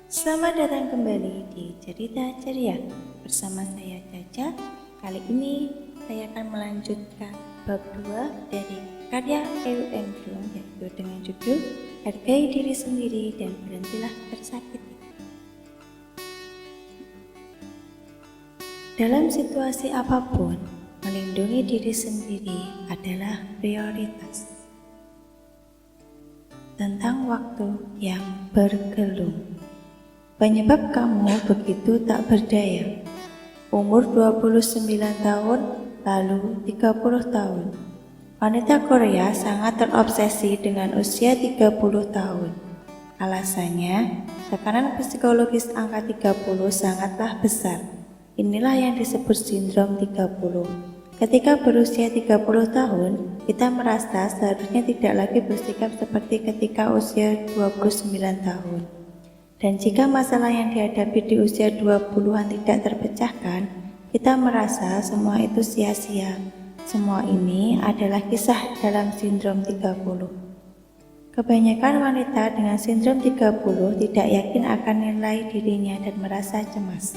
Selamat datang kembali di Cerita Ceria bersama saya Caca. Kali ini saya akan melanjutkan bab 2 dari karya E.U.M. Bloom, yaitu dengan judul Hargai Diri Sendiri dan Berhentilah Tersakiti. Dalam situasi apapun, melindungi diri sendiri adalah prioritas. Tentang waktu yang bergelung. Penyebab kamu begitu tak berdaya. Umur 29 tahun, lalu 30 tahun. Wanita Korea sangat terobsesi dengan usia 30 tahun. Alasannya, tekanan psikologis angka 30 sangatlah besar. Inilah yang disebut sindrom 30. Ketika berusia 30 tahun, kita merasa seharusnya tidak lagi bersikap seperti ketika usia 29 tahun. Dan jika masalah yang dihadapi di usia 20-an tidak terpecahkan, kita merasa semua itu sia-sia. Semua ini adalah kisah dalam sindrom 30. Kebanyakan wanita dengan sindrom 30 tidak yakin akan nilai dirinya dan merasa cemas.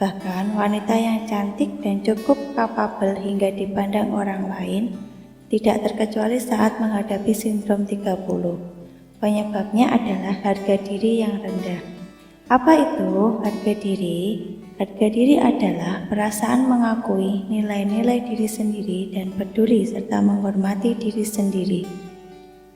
Bahkan wanita yang cantik dan cukup kapabel hingga dipandang orang lain tidak terkecuali saat menghadapi sindrom 30. Penyebabnya adalah harga diri yang rendah. Apa itu harga diri? Harga diri adalah perasaan mengakui nilai-nilai diri sendiri dan peduli serta menghormati diri sendiri.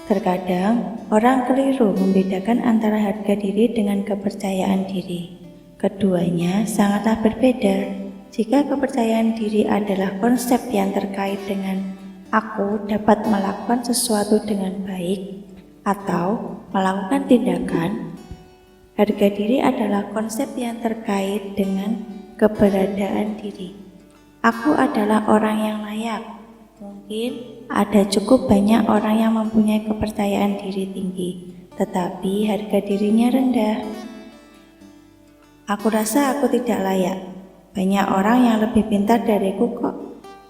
Terkadang orang keliru membedakan antara harga diri dengan kepercayaan diri. Keduanya sangatlah berbeda. Jika kepercayaan diri adalah konsep yang terkait dengan aku dapat melakukan sesuatu dengan baik atau melakukan tindakan, harga diri adalah konsep yang terkait dengan keberadaan diri. Aku adalah orang yang layak. Mungkin ada cukup banyak orang yang mempunyai kepercayaan diri tinggi, tetapi harga dirinya rendah. Aku rasa aku tidak layak. Banyak orang yang lebih pintar dariku kok.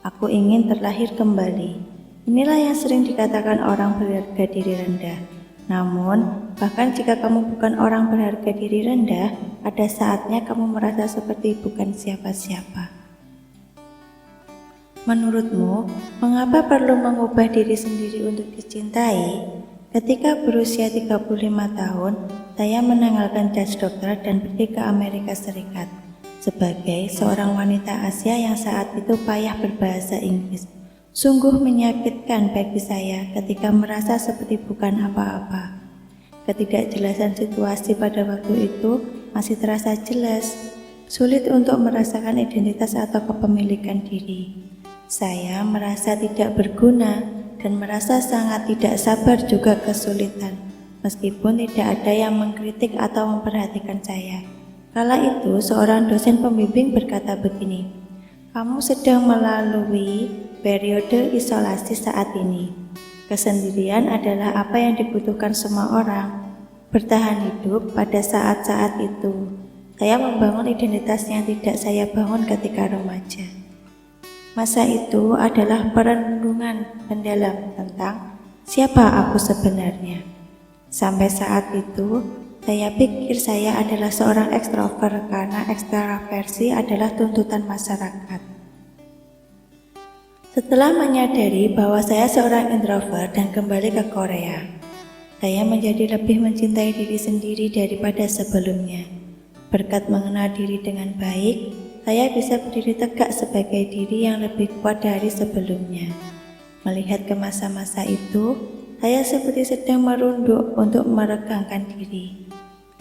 Aku ingin terlahir kembali. Inilah yang sering dikatakan orang berharga diri rendah. Namun, bahkan jika kamu bukan orang berharga diri rendah, ada saatnya kamu merasa seperti bukan siapa-siapa. Menurutmu, mengapa perlu mengubah diri sendiri untuk dicintai? Ketika berusia 35 tahun, saya menanggalkan jas dokter dan pergi ke Amerika Serikat sebagai seorang wanita Asia yang saat itu payah berbahasa Inggris. Sungguh menyakitkan bagi saya ketika merasa seperti bukan apa-apa. Ketidakjelasan situasi pada waktu itu masih terasa jelas. Sulit untuk merasakan identitas atau kepemilikan diri. Saya merasa tidak berguna dan merasa sangat tidak sabar juga kesulitan, meskipun tidak ada yang mengkritik atau memperhatikan saya. Kala itu seorang dosen pembimbing berkata begini, "Kamu sedang melalui periode isolasi saat ini. Kesendirian adalah apa yang dibutuhkan semua orang. Bertahan hidup pada saat-saat itu." Saya membangun identitas yang tidak saya bangun ketika remaja. Masa itu adalah perenungan mendalam tentang siapa aku sebenarnya. Sampai saat itu, saya pikir saya adalah seorang ekstrovert karena ekstraversi adalah tuntutan masyarakat. Setelah menyadari bahwa saya seorang introvert dan kembali ke Korea, saya menjadi lebih mencintai diri sendiri daripada sebelumnya. Berkat mengenal diri dengan baik, saya bisa berdiri tegak sebagai diri yang lebih kuat dari sebelumnya. Melihat ke masa-masa itu, saya seperti sedang merunduk untuk meregangkan diri.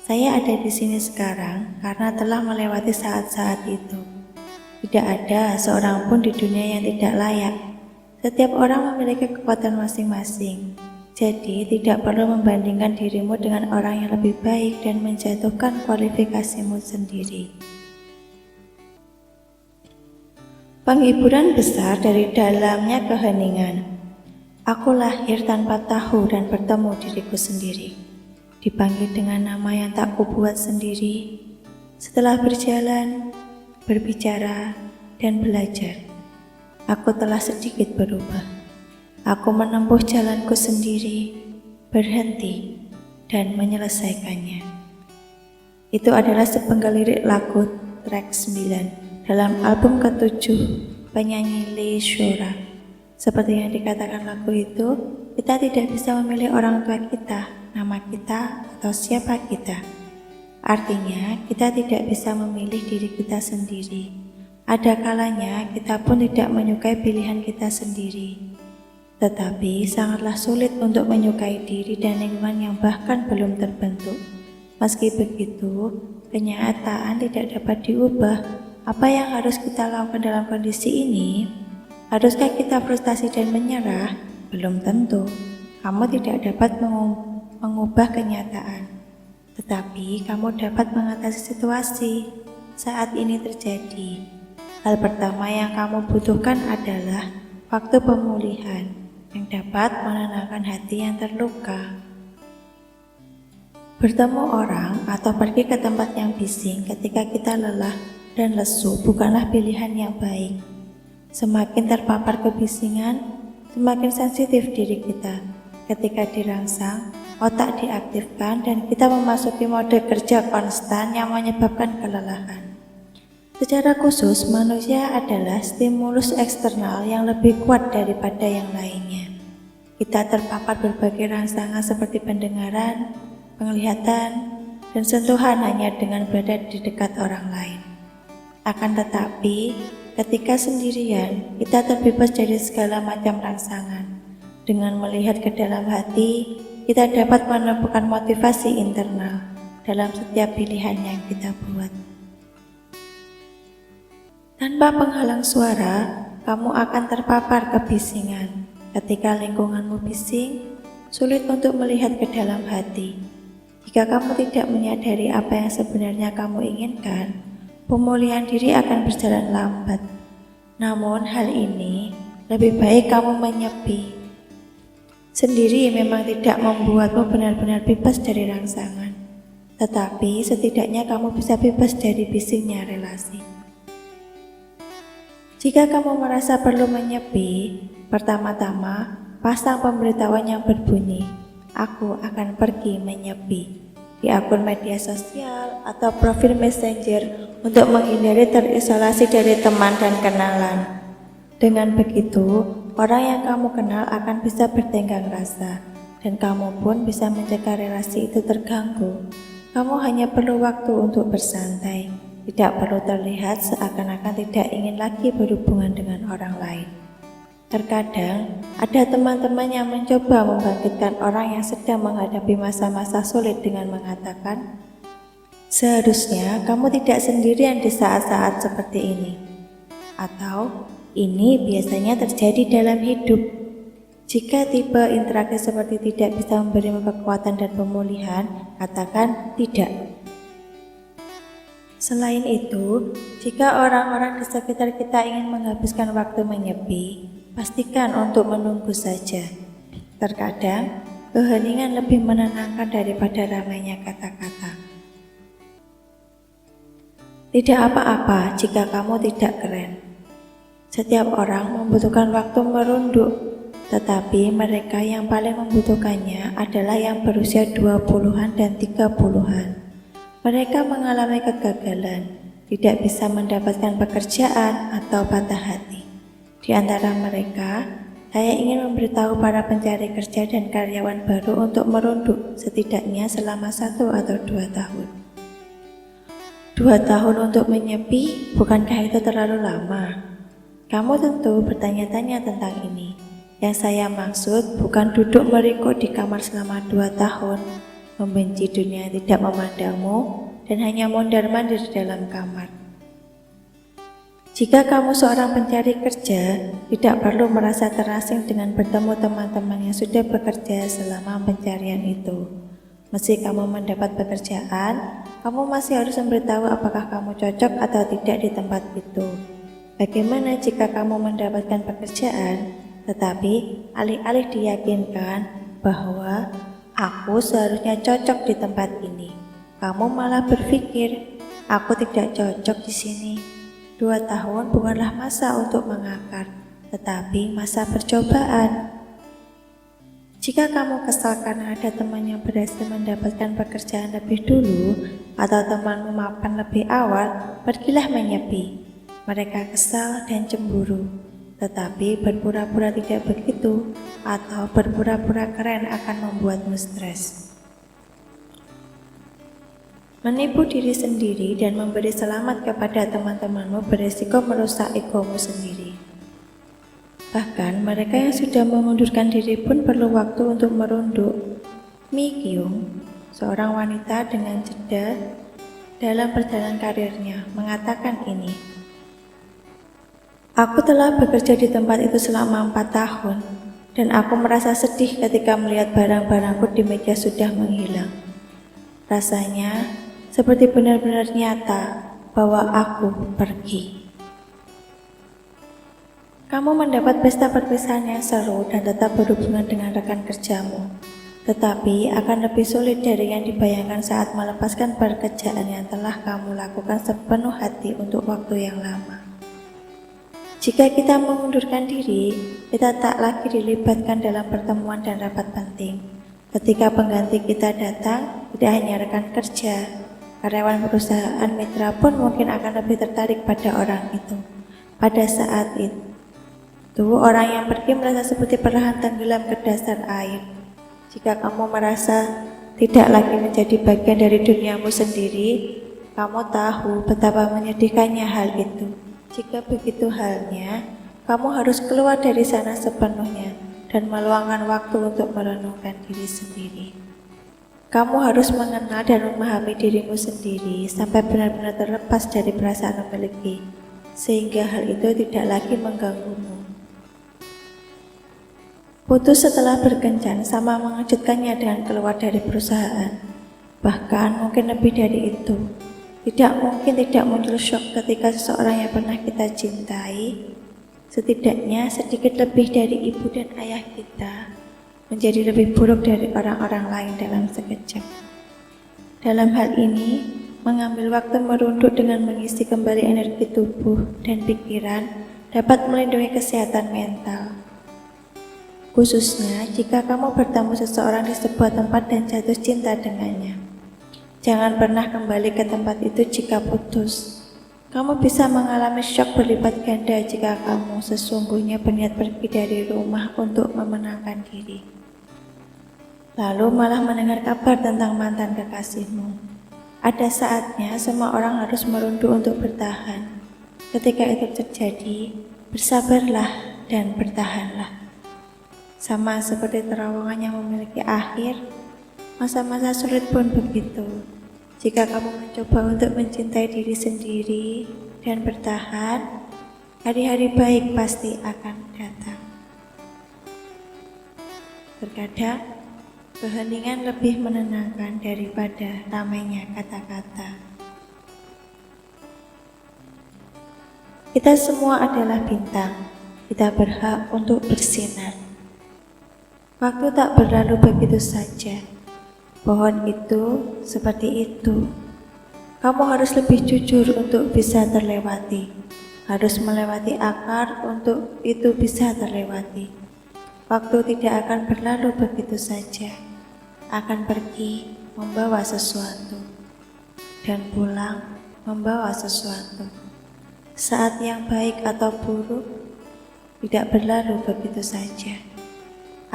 Saya ada di sini sekarang karena telah melewati saat-saat itu. Tidak ada seorang pun di dunia yang tidak layak. Setiap orang memiliki kekuatan masing-masing. Jadi tidak perlu membandingkan dirimu dengan orang yang lebih baik dan menjatuhkan kualifikasimu sendiri. Penghiburan besar dari dalamnya keheningan. Aku lahir tanpa tahu dan bertemu diriku sendiri. Dipanggil dengan nama yang tak kubuat sendiri. Setelah berjalan, berbicara, dan belajar, aku telah sedikit berubah. Aku menempuh jalanku sendiri, berhenti, dan menyelesaikannya. Itu adalah sepenggal lirik lagu track 9 dalam album ke-7 penyanyi Lee Shora. Seperti yang dikatakan lagu itu, kita tidak bisa memilih orang tua kita, nama kita, atau siapa kita. Artinya, kita tidak bisa memilih diri kita sendiri. Ada kalanya kita pun tidak menyukai pilihan kita sendiri. Tetapi sangatlah sulit untuk menyukai diri dan lingkungan yang bahkan belum terbentuk. Meski begitu, kenyataan tidak dapat diubah. Apa yang harus kita lakukan dalam kondisi ini? Haruskah kita frustasi dan menyerah? Belum tentu. Kamu tidak dapat mengubah kenyataan. Tetapi kamu dapat mengatasi situasi saat ini terjadi. Hal pertama yang kamu butuhkan adalah waktu pemulihan yang dapat menenangkan hati yang terluka. Bertemu orang atau pergi ke tempat yang bising ketika kita lelah dan lesu bukanlah pilihan yang baik. Semakin terpapar kebisingan, semakin sensitif diri kita. Ketika dirangsang, otak diaktifkan dan kita memasuki mode kerja konstan yang menyebabkan kelelahan. Secara khusus, manusia adalah stimulus eksternal yang lebih kuat daripada yang lainnya. Kita terpapar berbagai rangsangan seperti pendengaran, penglihatan, dan sentuhan hanya dengan berada di dekat orang lain. Akan tetapi, ketika sendirian, kita terbebas dari segala macam rangsangan. Dengan melihat ke dalam hati, kita dapat menemukan motivasi internal dalam setiap pilihan yang kita buat. Tanpa penghalang suara, kamu akan terpapar kebisingan. Ketika lingkunganmu bising, sulit untuk melihat ke dalam hati. Jika kamu tidak menyadari apa yang sebenarnya kamu inginkan, pemulihan diri akan berjalan lambat. Namun hal ini lebih baik kamu menyepi. Sendiri memang tidak membuatmu benar-benar bebas dari rangsangan, tetapi setidaknya kamu bisa bebas dari bisingnya relasi. Jika kamu merasa perlu menyepi, pertama-tama pasang pemberitahuan yang berbunyi, "Aku akan pergi menyepi," di akun media sosial atau profil messenger untuk menghindari terisolasi dari teman dan kenalan. Dengan begitu, orang yang kamu kenal akan bisa bertenggang rasa, dan kamu pun bisa mencegah relasi itu terganggu. Kamu hanya perlu waktu untuk bersantai, tidak perlu terlihat seakan-akan tidak ingin lagi berhubungan dengan orang lain. Terkadang, ada teman-teman yang mencoba membangkitkan orang yang sedang menghadapi masa-masa sulit dengan mengatakan, "Seharusnya kamu tidak sendirian di saat-saat seperti ini." Atau, "Ini biasanya terjadi dalam hidup." Jika tipe interaksi seperti tidak bisa memberimu kekuatan dan pemulihan, katakan tidak. Selain itu, jika orang-orang di sekitar kita ingin menghabiskan waktu menyepi, pastikan untuk menunggu saja. Terkadang, keheningan lebih menenangkan daripada ramainya kata-kata. Tidak apa-apa jika kamu tidak keren. Setiap orang membutuhkan waktu merunduk, tetapi mereka yang paling membutuhkannya adalah yang berusia 20-an dan 30-an. Mereka mengalami kegagalan, tidak bisa mendapatkan pekerjaan atau patah hati. Di antara mereka, saya ingin memberitahu para pencari kerja dan karyawan baru untuk merunduk setidaknya selama 1 atau 2 tahun. 2 tahun untuk menyepi, bukankah itu terlalu lama? Kamu tentu bertanya-tanya tentang ini. Yang saya maksud bukan duduk meringkuk di kamar selama 2 tahun, membenci dunia yang tidak memandangmu, dan hanya mondar-mandir di dalam kamar. Jika kamu seorang pencari kerja, tidak perlu merasa terasing dengan bertemu teman-teman yang sudah bekerja selama pencarian itu. Meski kamu mendapat pekerjaan, kamu masih harus memberitahu apakah kamu cocok atau tidak di tempat itu. Bagaimana jika kamu mendapatkan pekerjaan, tetapi alih-alih diyakinkan bahwa aku seharusnya cocok di tempat ini, kamu malah berpikir, aku tidak cocok di sini. 2 tahun bukanlah masa untuk mengakar, tetapi masa percobaan. Jika kamu kesal karena ada teman yang berhasil mendapatkan pekerjaan lebih dulu, atau temanmu mapan lebih awal, pergilah menyepi. Mereka kesal dan cemburu, tetapi berpura-pura tidak begitu atau berpura-pura keren akan membuatmu stres. Menipu diri sendiri dan memberi selamat kepada teman-temanmu beresiko merusak egomu sendiri. Bahkan mereka yang sudah mengundurkan diri pun perlu waktu untuk merunduk. Mi Kyung, seorang wanita dengan jeda dalam perjalanan karirnya, mengatakan ini. Aku telah bekerja di tempat itu selama 4 tahun, dan aku merasa sedih ketika melihat barang-barangku di meja sudah menghilang. Rasanya seperti benar-benar nyata bahwa aku pergi. Kamu mendapat pesta perpisahan yang seru dan tetap berhubungan dengan rekan kerjamu, tetapi akan lebih sulit dari yang dibayangkan saat melepaskan pekerjaan yang telah kamu lakukan sepenuh hati untuk waktu yang lama. Jika kita mengundurkan diri, kita tak lagi dilibatkan dalam pertemuan dan rapat penting. Ketika pengganti kita datang, tidak hanya rekan kerja, karyawan perusahaan mitra pun mungkin akan lebih tertarik pada orang itu. Pada saat itu, orang yang pergi merasa seperti perlahan tenggelam ke dasar air. Jika kamu merasa tidak lagi menjadi bagian dari duniamu sendiri, kamu tahu betapa menyedihkannya hal itu. Jika begitu halnya, kamu harus keluar dari sana sepenuhnya dan meluangkan waktu untuk merenungkan diri sendiri. Kamu harus mengenal dan memahami dirimu sendiri sampai benar-benar terlepas dari perasaan memiliki, sehingga hal itu tidak lagi mengganggumu. Putus setelah berkencan sama mengejutkannya dengan keluar dari perusahaan. Bahkan mungkin lebih dari itu. Tidak mungkin tidak muncul syok ketika seseorang yang pernah kita cintai, setidaknya sedikit lebih dari ibu dan ayah kita, menjadi lebih buruk dari orang-orang lain dalam sekejap. Dalam hal ini, mengambil waktu merunduk dengan mengisi kembali energi tubuh dan pikiran dapat melindungi kesehatan mental. Khususnya jika kamu bertemu seseorang di sebuah tempat dan jatuh cinta dengannya. Jangan pernah kembali ke tempat itu jika putus. Kamu bisa mengalami syok berlipat ganda jika kamu sesungguhnya berniat pergi dari rumah untuk memenangkan diri. Lalu malah mendengar kabar tentang mantan kekasihmu. Ada saatnya semua orang harus merunduk untuk bertahan. Ketika itu terjadi, bersabarlah dan bertahanlah. Sama seperti terowongan yang memiliki akhir, masa-masa sulit pun begitu. Jika kamu mencoba untuk mencintai diri sendiri dan bertahan, hari-hari baik pasti akan datang. Terkadang, keheningan lebih menenangkan daripada ramainya kata-kata. Kita semua adalah bintang, kita berhak untuk bersinar. Waktu tak berlalu begitu saja. Pohon itu seperti itu. Kamu harus lebih jujur untuk bisa terlewati. Harus melewati akar untuk itu bisa terlewati. Waktu tidak akan berlalu begitu saja. Akan pergi membawa sesuatu. Dan pulang membawa sesuatu. Saat yang baik atau buruk tidak berlalu begitu saja.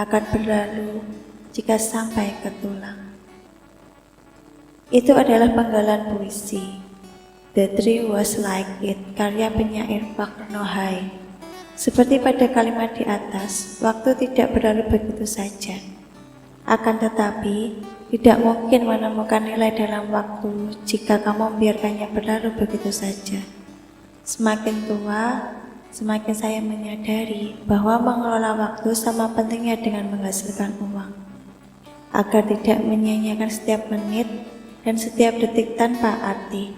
Akan berlalu jika sampai ke tulang. Itu adalah penggalan puisi The Tree Was Like It, karya penyair Park No Hye. Seperti pada kalimat di atas, waktu tidak berlalu begitu saja. Akan tetapi, tidak mungkin menemukan nilai dalam waktu jika kamu membiarkannya berlalu begitu saja. Semakin tua, semakin saya menyadari bahwa mengelola waktu sama pentingnya dengan menghasilkan uang. Agar tidak menyia-nyiakan setiap menit dan setiap detik tanpa arti.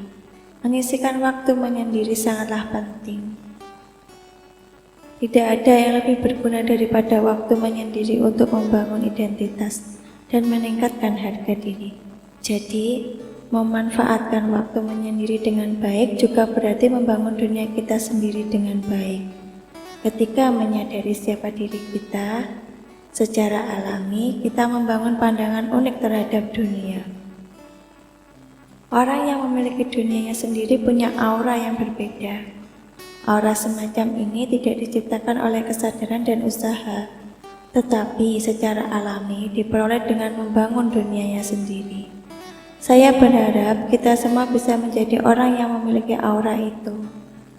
Menyisihkan waktu menyendiri sangatlah penting. Tidak ada yang lebih berguna daripada waktu menyendiri untuk membangun identitas dan meningkatkan harga diri. Jadi, memanfaatkan waktu menyendiri dengan baik juga berarti membangun dunia kita sendiri dengan baik. Ketika menyadari siapa diri kita, secara alami kita membangun pandangan unik terhadap dunia. Orang yang memiliki dunianya sendiri punya aura yang berbeda. Aura semacam ini tidak diciptakan oleh kesadaran dan usaha, tetapi secara alami diperoleh dengan membangun dunianya sendiri. Saya berharap kita semua bisa menjadi orang yang memiliki aura itu,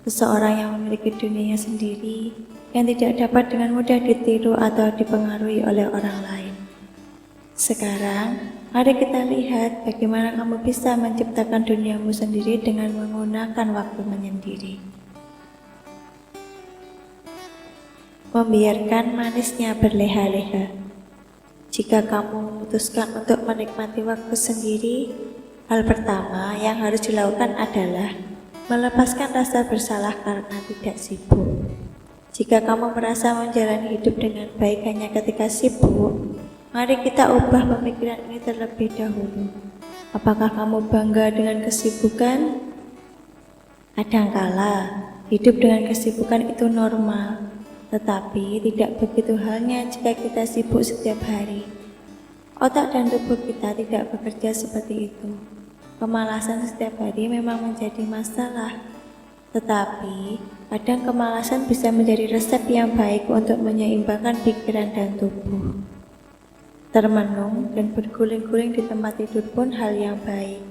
seseorang yang memiliki dunianya sendiri, yang tidak dapat dengan mudah ditiru atau dipengaruhi oleh orang lain. Sekarang, mari kita lihat bagaimana kamu bisa menciptakan duniamu sendiri dengan menggunakan waktu menyendiri. Membiarkan manisnya berleha-leha. Jika kamu memutuskan untuk menikmati waktu sendiri, hal pertama yang harus dilakukan adalah melepaskan rasa bersalah karena tidak sibuk. Jika kamu merasa menjalani hidup dengan baik hanya ketika sibuk, mari kita ubah pemikiran ini terlebih dahulu. Apakah kamu bangga dengan kesibukan? Kadangkala, hidup dengan kesibukan itu normal, tetapi tidak begitu halnya jika kita sibuk setiap hari. Otak dan tubuh kita tidak bekerja seperti itu. Kemalasan setiap hari memang menjadi masalah, tetapi kadang kemalasan bisa menjadi resep yang baik untuk menyeimbangkan pikiran dan tubuh. Termenung dan berguling-guling di tempat tidur pun hal yang baik.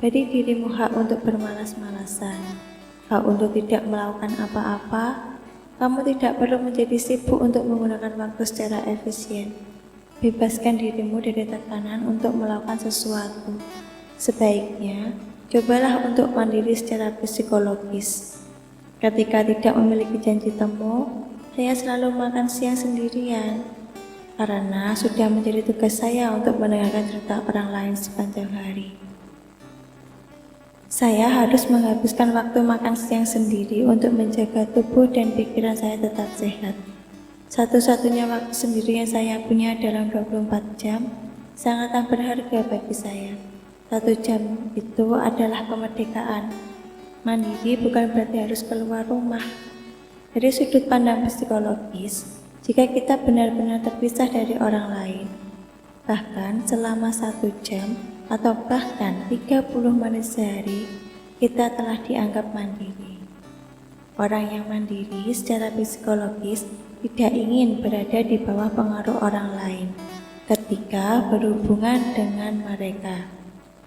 Beri dirimu hak untuk bermalas-malasan, hak untuk tidak melakukan apa-apa. Kamu tidak perlu menjadi sibuk untuk menggunakan waktu secara efisien. Bebaskan dirimu dari tekanan untuk melakukan sesuatu. Sebaiknya, cobalah untuk mandiri secara psikologis. Ketika tidak memiliki janji temu, saya selalu makan siang sendirian, karena sudah menjadi tugas saya untuk mendengarkan cerita orang lain sepanjang hari. Saya harus menghabiskan waktu makan siang sendiri untuk menjaga tubuh dan pikiran saya tetap sehat. Satu-satunya waktu sendiri yang saya punya dalam 24 jam sangatlah berharga bagi saya. 1 jam itu adalah kemerdekaan. Mandiri bukan berarti harus keluar rumah. Dari sudut pandang psikologis, jika kita benar-benar terpisah dari orang lain, bahkan selama 1 jam atau bahkan 30 menit sehari, kita telah dianggap mandiri. Orang yang mandiri secara psikologis tidak ingin berada di bawah pengaruh orang lain ketika berhubungan dengan mereka.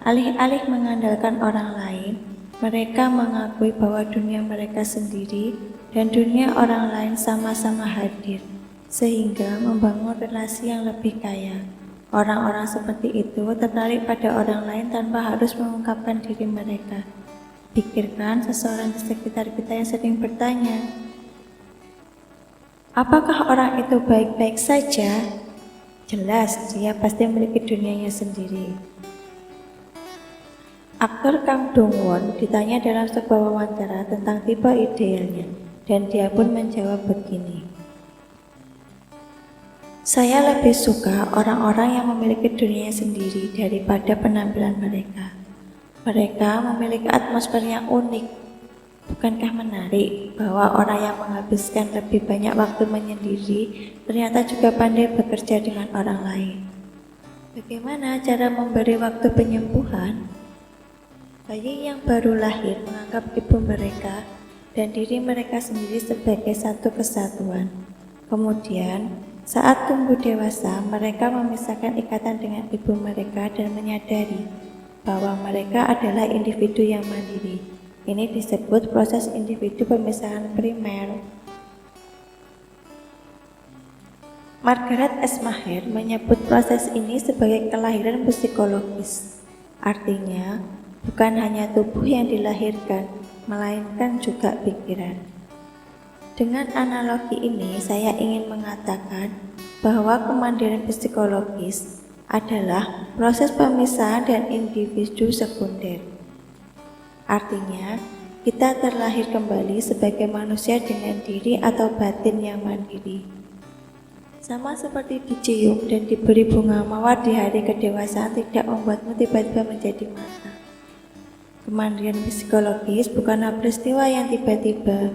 Alih-alih mengandalkan orang lain, mereka mengakui bahwa dunia mereka sendiri dan dunia orang lain sama-sama hadir, sehingga membangun relasi yang lebih kaya. Orang-orang seperti itu tertarik pada orang lain tanpa harus mengungkapkan diri mereka. Pikirkan seseorang di sekitar kita yang sering bertanya, apakah orang itu baik-baik saja? Jelas, dia pasti memiliki dunianya sendiri. Aktor Kang Dong-won ditanya dalam sebuah wawancara tentang tipe idealnya, dan dia pun menjawab begini. Saya lebih suka orang-orang yang memiliki dunianya sendiri daripada penampilan mereka. Mereka memiliki atmosfer yang unik. Bukankah menarik bahwa orang yang menghabiskan lebih banyak waktu menyendiri ternyata juga pandai bekerja dengan orang lain? Bagaimana cara memberi waktu penyembuhan? Bayi yang baru lahir menganggap ibu mereka dan diri mereka sendiri sebagai satu kesatuan. Kemudian, saat tumbuh dewasa, mereka memisahkan ikatan dengan ibu mereka dan menyadari bahwa mereka adalah individu yang mandiri. Ini disebut proses individu pemisahan primer. Margaret S. Maher menyebut proses ini sebagai kelahiran psikologis. Artinya, bukan hanya tubuh yang dilahirkan, melainkan juga pikiran. Dengan analogi ini, saya ingin mengatakan bahwa kemandirian psikologis adalah proses pemisahan dan individu sekunder. Artinya, kita terlahir kembali sebagai manusia dengan diri atau batin yang mandiri. Sama seperti dicium dan diberi bunga mawar di hari kedewasaan tidak membuatmu tiba-tiba menjadi matang. Kemandirian psikologis bukanlah peristiwa yang tiba-tiba.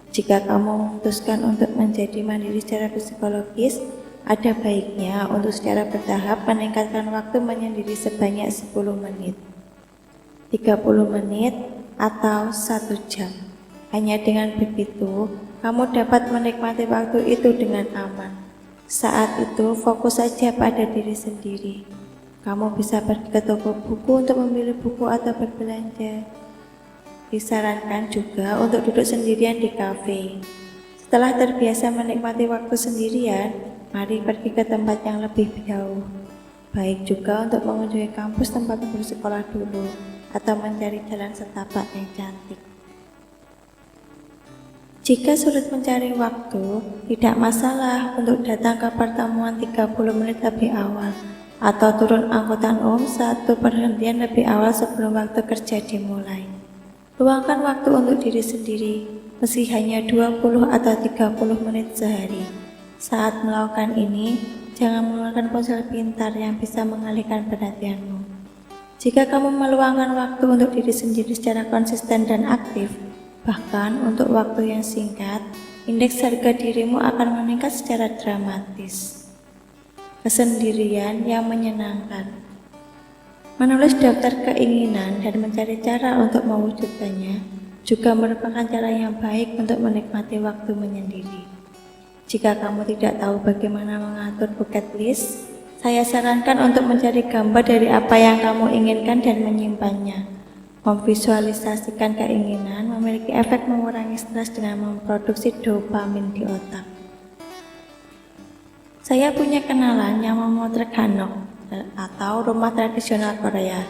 Jika kamu memutuskan untuk menjadi mandiri secara psikologis, ada baiknya untuk secara bertahap meningkatkan waktu menyendiri sebanyak 10 menit. 30 menit, atau 1 jam. Hanya dengan begitu, kamu dapat menikmati waktu itu dengan aman. Saat itu, fokus saja pada diri sendiri. Kamu bisa pergi ke toko buku untuk memilih buku atau berbelanja. Disarankan juga untuk duduk sendirian di kafe. Setelah terbiasa menikmati waktu sendirian, mari pergi ke tempat yang lebih jauh. Baik juga untuk mengunjungi kampus tempat bersekolah dulu, atau mencari jalan setapak yang cantik. Jika sulit mencari waktu, tidak masalah untuk datang ke pertemuan 30 menit lebih awal, atau turun angkutan umum satu perhentian lebih awal sebelum waktu kerja dimulai. Luangkan waktu untuk diri sendiri, meski hanya 20 atau 30 menit sehari. Saat melakukan ini, jangan menggunakan ponsel pintar yang bisa mengalihkan perhatianmu. Jika kamu meluangkan waktu untuk diri sendiri secara konsisten dan aktif, bahkan untuk waktu yang singkat, indeks harga dirimu akan meningkat secara dramatis. Kesendirian yang menyenangkan. Menulis daftar keinginan dan mencari cara untuk mewujudkannya juga merupakan cara yang baik untuk menikmati waktu menyendiri. Jika kamu tidak tahu bagaimana mengatur bucket list, saya sarankan untuk mencari gambar dari apa yang kamu inginkan dan menyimpannya. Memvisualisasikan keinginan memiliki efek mengurangi stres dengan memproduksi dopamin di otak. Saya punya kenalan yang memotret hanok atau rumah tradisional Korea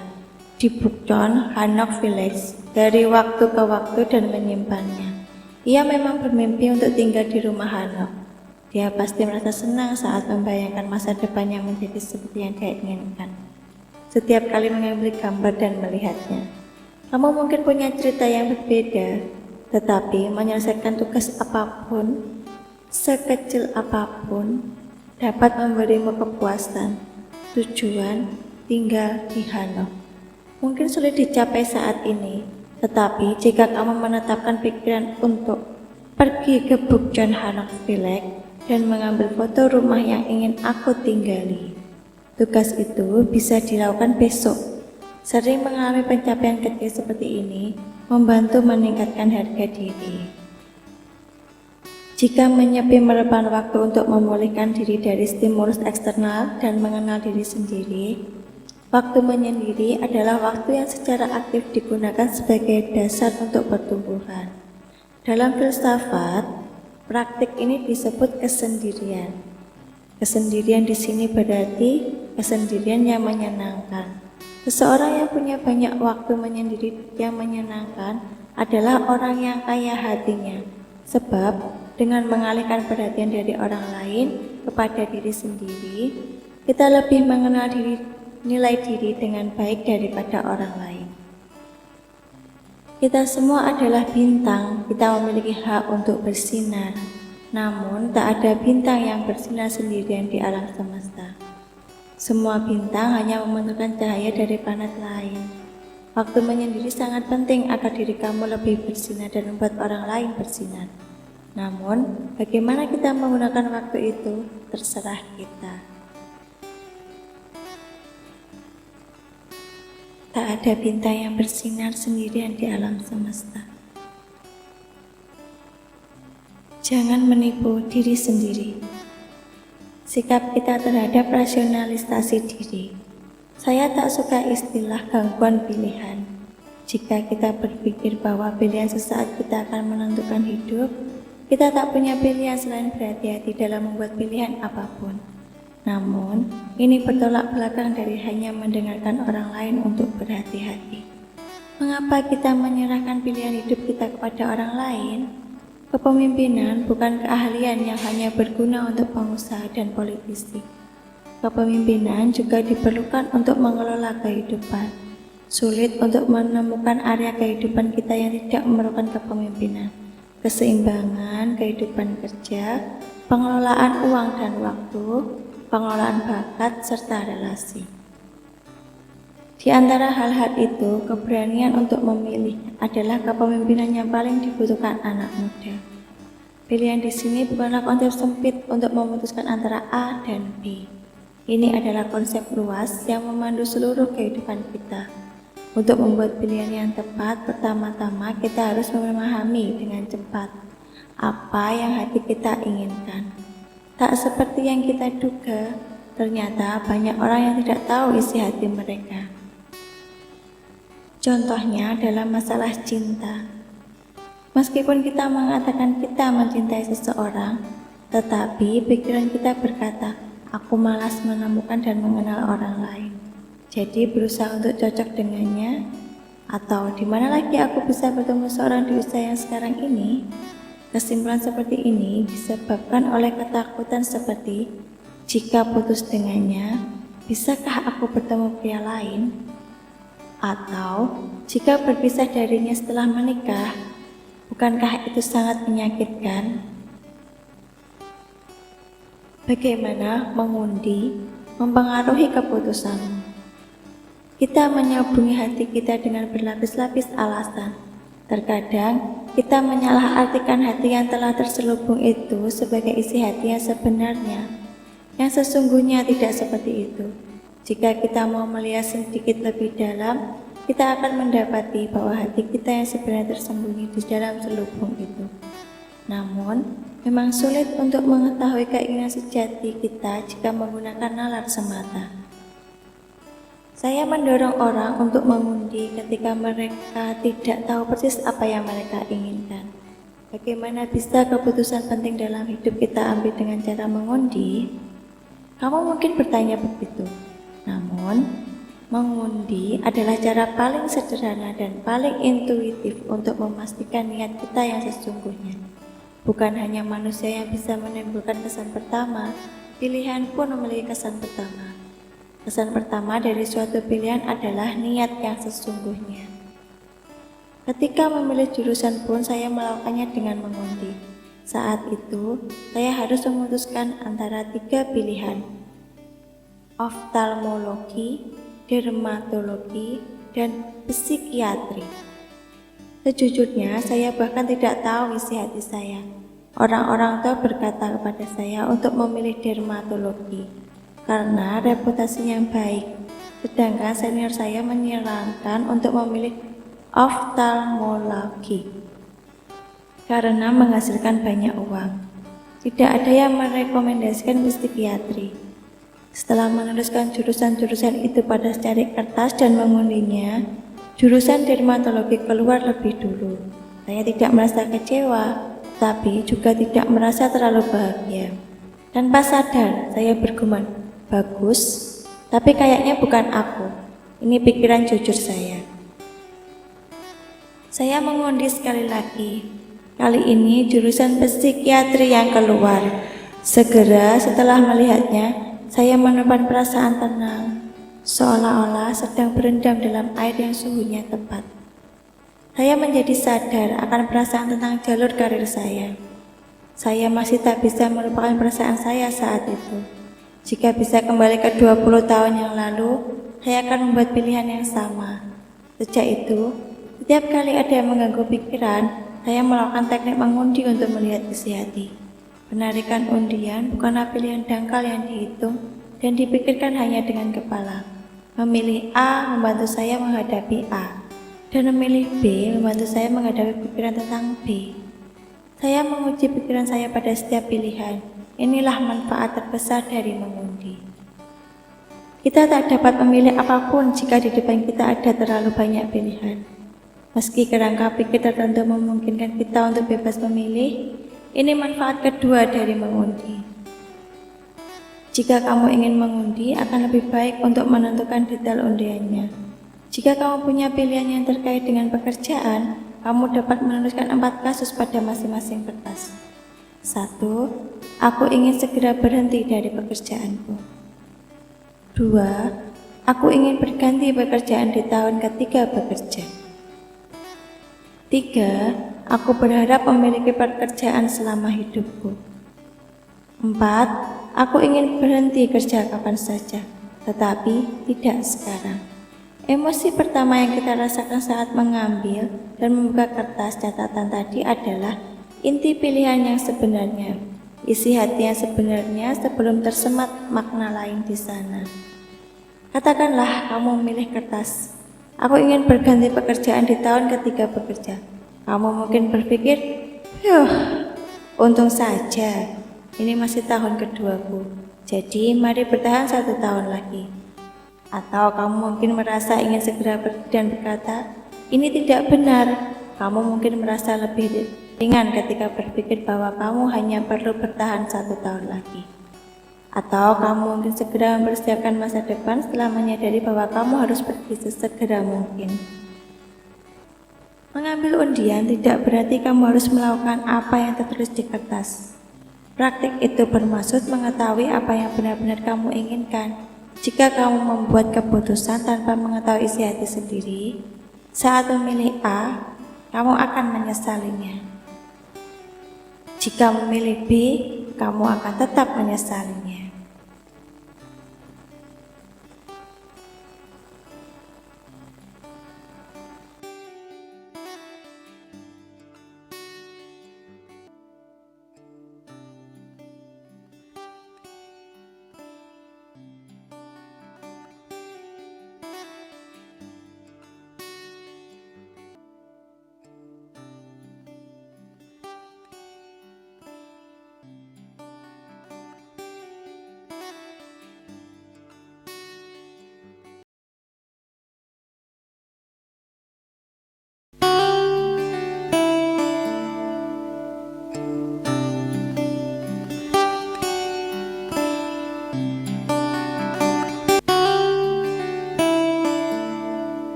di Bukchon, Hanok Village dari waktu ke waktu dan menyimpannya. Ia memang bermimpi untuk tinggal di rumah Hanok. Dia pasti merasa senang saat membayangkan masa depan yang menjadi seperti yang dia inginkan. Setiap kali mengambil gambar dan melihatnya. Kamu mungkin punya cerita yang berbeda, tetapi menyelesaikan tugas apapun, sekecil apapun, dapat memberimu kepuasan. Tujuan tinggal di Hanok mungkin sulit dicapai saat ini, tetapi jika kamu menetapkan pikiran untuk pergi ke Bukchon Hanok Village dan mengambil foto rumah yang ingin aku tinggali, tugas itu bisa dilakukan besok. Sering mengalami pencapaian kecil seperti ini membantu meningkatkan harga diri. Jika menyepi merupakan waktu untuk memulihkan diri dari stimulus eksternal dan mengenal diri sendiri, waktu menyendiri adalah waktu yang secara aktif digunakan sebagai dasar untuk pertumbuhan. Dalam filsafat, praktik ini disebut kesendirian. Kesendirian di sini berarti kesendirian yang menyenangkan. Seseorang yang punya banyak waktu menyendiri yang menyenangkan adalah orang yang kaya hatinya, sebab dengan mengalihkan perhatian dari orang lain kepada diri sendiri, kita lebih mengenal nilai diri dengan baik daripada orang lain. Kita semua adalah bintang, kita memiliki hak untuk bersinar. Namun, tak ada bintang yang bersinar sendirian di alam semesta. Semua bintang hanya memerlukan cahaya dari planet lain. Waktu menyendiri sangat penting agar diri kamu lebih bersinar dan membuat orang lain bersinar. Namun, bagaimana kita menggunakan waktu itu terserah kita. Tak ada bintang yang bersinar sendirian di alam semesta. Jangan menipu diri sendiri. Sikap kita terhadap rasionalisasi diri. Saya tak suka istilah gangguan pilihan. Jika kita berpikir bahwa pilihan sesaat kita akan menentukan hidup, kita tak punya pilihan selain berhati-hati dalam membuat pilihan apapun. Namun, ini bertolak belakang dari hanya mendengarkan orang lain untuk berhati-hati. Mengapa kita menyerahkan pilihan hidup kita kepada orang lain? Kepemimpinan bukan keahlian yang hanya berguna untuk pengusaha dan politisi. Kepemimpinan juga diperlukan untuk mengelola kehidupan. Sulit untuk menemukan area kehidupan kita yang tidak memerlukan kepemimpinan. Keseimbangan kehidupan kerja, pengelolaan uang dan waktu, pengelolaan bakat, serta relasi. Di antara hal-hal itu, keberanian untuk memilih adalah kepemimpinan yang paling dibutuhkan anak muda. Pilihan di sini bukanlah konsep sempit untuk memutuskan antara A dan B. Ini adalah konsep luas yang memandu seluruh kehidupan kita. Untuk membuat pilihan yang tepat, pertama-tama kita harus memahami dengan cepat apa yang hati kita inginkan. Tak seperti yang kita duga, ternyata banyak orang yang tidak tahu isi hati mereka. Contohnya dalam masalah cinta. Meskipun kita mengatakan kita mencintai seseorang, tetapi pikiran kita berkata, aku malas menemukan dan mengenal orang lain. Jadi berusaha untuk cocok dengannya, atau di mana lagi aku bisa bertemu seorang di usia yang sekarang ini? Kesimpulan seperti ini disebabkan oleh ketakutan seperti, jika putus dengannya, bisakah aku bertemu pria lain? Atau, jika berpisah darinya setelah menikah, bukankah itu sangat menyakitkan? Bagaimana mengundi mempengaruhi keputusanmu? Kita menyambungi hati kita dengan berlapis-lapis alasan. Terkadang, kita menyalahartikan hati yang telah terselubung itu sebagai isi hati yang sebenarnya, yang sesungguhnya tidak seperti itu. Jika kita mau melihat sedikit lebih dalam, kita akan mendapati bahwa hati kita yang sebenarnya tersembunyi di dalam selubung itu. Namun, memang sulit untuk mengetahui keinginan sejati kita jika menggunakan nalar semata. Saya mendorong orang untuk mengundi ketika mereka tidak tahu persis apa yang mereka inginkan. Bagaimana bisa keputusan penting dalam hidup kita ambil dengan cara mengundi? Kamu mungkin bertanya begitu. Namun, mengundi adalah cara paling sederhana dan paling intuitif untuk memastikan niat kita yang sesungguhnya. Bukan hanya manusia yang bisa menimbulkan kesan pertama, pilihan pun memiliki kesan pertama. Kesan pertama dari suatu pilihan adalah niat yang sesungguhnya. Ketika memilih jurusan pun saya melakukannya dengan mengundi. Saat itu, saya harus memutuskan antara 3 pilihan: oftalmologi, dermatologi, dan psikiatri. Sejujurnya, saya bahkan tidak tahu isi hati saya. Orang-orang tua berkata kepada saya untuk memilih dermatologi karena reputasinya yang baik, sedangkan senior saya menyarankan untuk memilih oftalmologi karena menghasilkan banyak uang. Tidak ada yang merekomendasikan psikiatri. Setelah menuliskan jurusan-jurusan itu pada secari kertas dan mengundinya, jurusan dermatologi keluar lebih dulu. Saya tidak merasa kecewa, tapi juga tidak merasa terlalu bahagia. Tanpa sadar, saya bergumam, bagus, tapi kayaknya bukan aku. Ini pikiran jujur saya. Saya mengundi sekali lagi. Kali ini jurusan psikiatri yang keluar. Segera setelah melihatnya, saya menemukan perasaan tenang, seolah-olah sedang berendam dalam air yang suhunya tepat. Saya menjadi sadar akan perasaan tentang jalur karir saya. Saya masih tak bisa melupakan perasaan saya saat itu. Jika bisa kembali ke 20 tahun yang lalu, saya akan membuat pilihan yang sama. Sejak itu, setiap kali ada yang mengganggu pikiran, saya melakukan teknik mengundi untuk melihat isi hati. Penarikan undian bukanlah pilihan dangkal yang dihitung dan dipikirkan hanya dengan kepala. Memilih A membantu saya menghadapi A, dan memilih B membantu saya menghadapi pikiran tentang B. Saya menguji pikiran saya pada setiap pilihan. Inilah manfaat terbesar dari mengundi. Kita tak dapat memilih apapun jika di depan kita ada terlalu banyak pilihan. Meski kerangka pikir tertentu memungkinkan kita untuk bebas memilih, ini manfaat kedua dari mengundi. Jika kamu ingin mengundi, akan lebih baik untuk menentukan detail undiannya. Jika kamu punya pilihan yang terkait dengan pekerjaan, kamu dapat menuliskan 4 kasus pada masing-masing kertas. 1. Aku ingin segera berhenti dari pekerjaanku. 2. Aku ingin berganti pekerjaan di tahun ketiga bekerja. 3. Aku berharap memiliki pekerjaan selama hidupku. 4. Aku ingin berhenti kerja kapan saja, tetapi tidak sekarang. Emosi pertama yang kita rasakan saat mengambil dan membuka kertas catatan tadi adalah inti pilihan yang sebenarnya. Isi hati yang sebenarnya sebelum tersemat makna lain di sana. Katakanlah kamu memilih kertas. Aku ingin berganti pekerjaan di tahun ketiga bekerja. Kamu mungkin berpikir, "Yuh, untung saja, ini masih tahun keduaku. Jadi mari bertahan 1 tahun lagi." Atau kamu mungkin merasa ingin segera pergi dan berkata, "Ini tidak benar." Kamu mungkin merasa lebih ringan ketika berpikir bahwa kamu hanya perlu bertahan 1 tahun lagi. Atau kamu mungkin segera mempersiapkan masa depan setelah menyadari bahwa kamu harus pergi sesegera mungkin. Mengambil undian tidak berarti kamu harus melakukan apa yang tertulis di kertas. Praktik itu bermaksud mengetahui apa yang benar-benar kamu inginkan. Jika kamu membuat keputusan tanpa mengetahui isi hati sendiri, saat memilih A, kamu akan menyesalinya. Jika memilih B, kamu akan tetap menyesalinya.